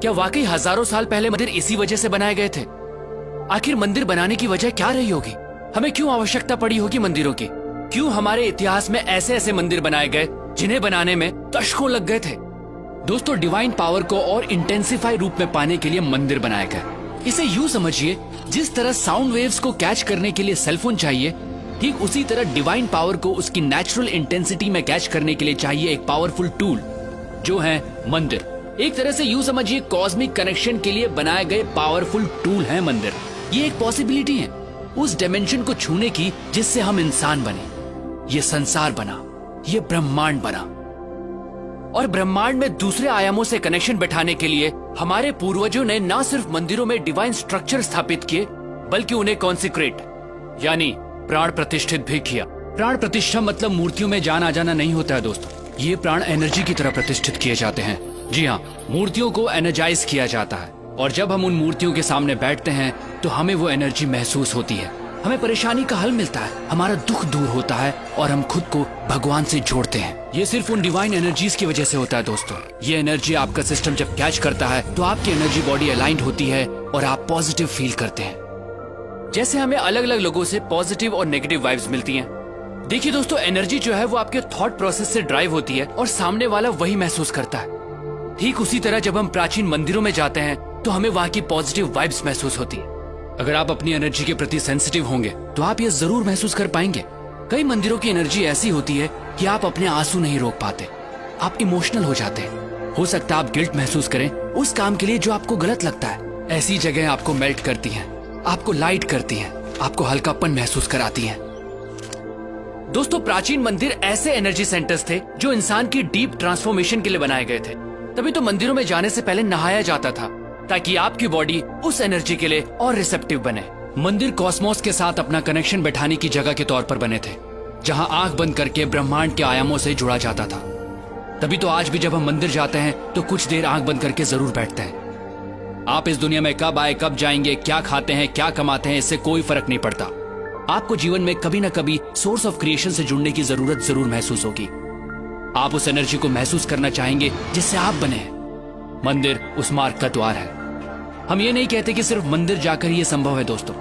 क्या वाकई हजारों साल पहले मंदिर इसी वजह से बनाए गए थे? आखिर मंदिर बनाने की वजह क्या रही होगी? हमें क्यों आवश्यकता पड़ी होगी मंदिरों की? क्यों हमारे इतिहास में ऐसे ऐसे मंदिर बनाए गए जिन्हें बनाने में दशकों लग गए थे? दोस्तों, डिवाइन पावर को और इंटेंसिफाई रूप में पाने के लिए मंदिर बनाए गए। इसे यूं समझिए, जिस तरह साउंड वेव्स को कैच करने के लिए सेलफोन चाहिए, ठीक उसी तरह डिवाइन पावर को उसकी नेचुरल इंटेंसिटी में कैच करने के लिए चाहिए एक पावरफुल टूल, जो है मंदिर। एक तरह से यूं समझिए, कॉस्मिक कनेक्शन के लिए बनाए गए पावरफुल टूल है मंदिर। ये एक पॉसिबिलिटी है उस डायमेंशन को छूने की जिससे हम इंसान बने, ये संसार बना, ये ब्रह्मांड बना। और ब्रह्मांड में दूसरे आयामों से कनेक्शन बैठाने के लिए हमारे पूर्वजों ने न सिर्फ मंदिरों में डिवाइन स्ट्रक्चर स्थापित किए, बल्कि उन्हें कॉन्सिक्रेट यानी प्राण प्रतिष्ठित भी किया। प्राण प्रतिष्ठा मतलब मूर्तियों में जान आ जाना नहीं होता है दोस्तों, ये प्राण एनर्जी की तरह प्रतिष्ठित किए जाते हैं। जी हाँ, मूर्तियों को एनर्जाइज किया जाता है, और जब हम उन मूर्तियों के सामने बैठते हैं तो हमें वो एनर्जी महसूस होती है, हमें परेशानी का हल मिलता है, हमारा दुख दूर होता है और हम खुद को भगवान से जोड़ते हैं। ये सिर्फ उन डिवाइन एनर्जीज की वजह से होता है दोस्तों। ये एनर्जी आपका सिस्टम जब कैच करता है तो आपकी एनर्जी बॉडी अलाइंड होती है और आप पॉजिटिव फील करते हैं। जैसे हमें अलग अलग लोगों से पॉजिटिव और नेगेटिव वाइब्स मिलती हैं। देखिए दोस्तों, एनर्जी जो है वो आपके थॉट प्रोसेस से ड्राइव होती है और सामने वाला वही महसूस करता है। ठीक उसी तरह जब हम प्राचीन मंदिरों में जाते हैं तो हमें वहाँ की पॉजिटिव वाइब्स महसूस होती है। अगर आप अपनी एनर्जी के प्रति सेंसिटिव होंगे तो आप ये जरूर महसूस कर पाएंगे। कई मंदिरों की एनर्जी ऐसी होती है कि आप अपने आंसू नहीं रोक पाते, आप इमोशनल हो जाते हैं। हो सकता है आप गिल्ट महसूस करें उस काम के लिए जो आपको गलत लगता है। ऐसी जगह आपको मेल्ट करती हैं, आपको लाइट करती हैं, आपको हल्कापन महसूस कराती हैं। दोस्तों, प्राचीन मंदिर ऐसे एनर्जी सेंटर्स थे जो इंसान की डीप ट्रांसफॉर्मेशन के लिए बनाए गए थे। तभी तो मंदिरों में जाने से पहले नहाया जाता था, ताकि आपकी बॉडी उस एनर्जी के लिए और रिसेप्टिव बने। मंदिर कॉस्मोस के साथ अपना कनेक्शन बैठाने की जगह के तौर पर बने थे, जहां आंख बंद करके ब्रह्मांड के आयामों से जुड़ा जाता था। तभी तो आज भी जब हम मंदिर जाते हैं तो कुछ देर आंख बंद करके जरूर बैठते हैं। आप इस दुनिया में कब आए, कब जाएंगे, क्या खाते हैं, क्या कमाते हैं, इससे कोई फर्क नहीं पड़ता। आपको जीवन में कभी न कभी सोर्स ऑफ क्रिएशन से जुड़ने की जरूरत जरूर महसूस होगी। आप उस एनर्जी को महसूस करना चाहेंगे जिससे आप बने हैं। मंदिर उस मार्ग का द्वार है। हम ये नहीं कहते कि सिर्फ मंदिर जाकर ही ये संभव है दोस्तों।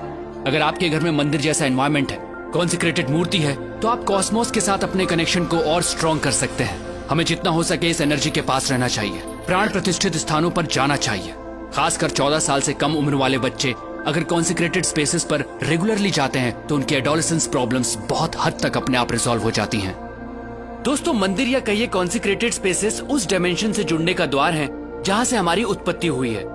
अगर आपके घर में मंदिर जैसा एनवायरनमेंट है, कॉन्सिक्रेटेड मूर्ति है, तो आप कॉस्मोस के साथ अपने कनेक्शन को और स्ट्रॉन्ग कर सकते हैं। हमें जितना हो सके इस एनर्जी के पास रहना चाहिए, प्राण प्रतिष्ठित स्थानों पर जाना चाहिए। खासकर 14 साल से कम उम्र वाले बच्चे अगर कॉन्सिक्रेटेड स्पेसेस पर रेगुलरली जाते हैं तो उनकी एडोलेसेंस प्रॉब्लम्स बहुत हद तक अपने आप रिजॉल्व हो जाती हैं। दोस्तों, मंदिर या कहिए कॉन्सिक्रेटेड स्पेसेस उस डायमेंशन से जुड़ने का द्वार है जहां से हमारी उत्पत्ति हुई है।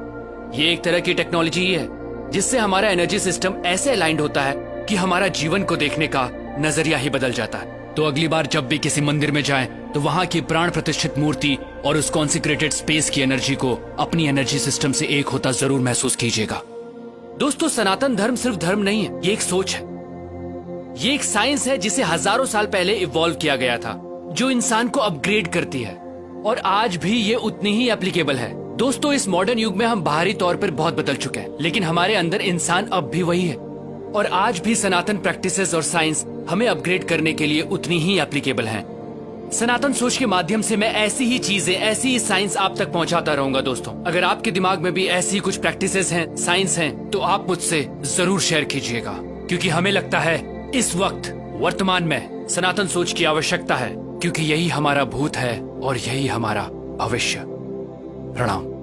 ये एक तरह की टेक्नोलॉजी ही है जिससे हमारा एनर्जी सिस्टम ऐसे अलाइंड होता है कि हमारा जीवन को देखने का नजरिया ही बदल जाता है। तो अगली बार जब भी किसी मंदिर में जाएं तो वहां की प्राण प्रतिष्ठित मूर्ति और उस कॉन्सिक्रेटेड स्पेस की एनर्जी को अपनी एनर्जी सिस्टम से एक होता जरूर महसूस कीजिएगा। दोस्तों, सनातन धर्म सिर्फ धर्म नहीं है, ये एक सोच है, ये एक साइंस है जिसे हजारों साल पहले इवॉल्व किया गया था, जो इंसान को अपग्रेड करती है और आज भी ये उतनी ही एप्लीकेबल है। दोस्तों, इस मॉडर्न युग में हम बाहरी तौर पर बहुत बदल चुके हैं, लेकिन हमारे अंदर इंसान अब भी वही है और आज भी सनातन प्रैक्टिसेस और साइंस हमें अपग्रेड करने के लिए उतनी ही एप्लीकेबल हैं। सनातन सोच के माध्यम से मैं ऐसी ही चीजें, ऐसी ही साइंस आप तक पहुंचाता रहूंगा। दोस्तों, अगर आपके दिमाग में भी ऐसी कुछ प्रैक्टिसेस हैं, साइंस हैं, तो आप मुझसे जरूर शेयर कीजिएगा, क्योंकि हमें लगता है इस वक्त वर्तमान में सनातन सोच की आवश्यकता है, क्योंकि यही हमारा भूत है और यही हमारा भविष्य। प्रणाम।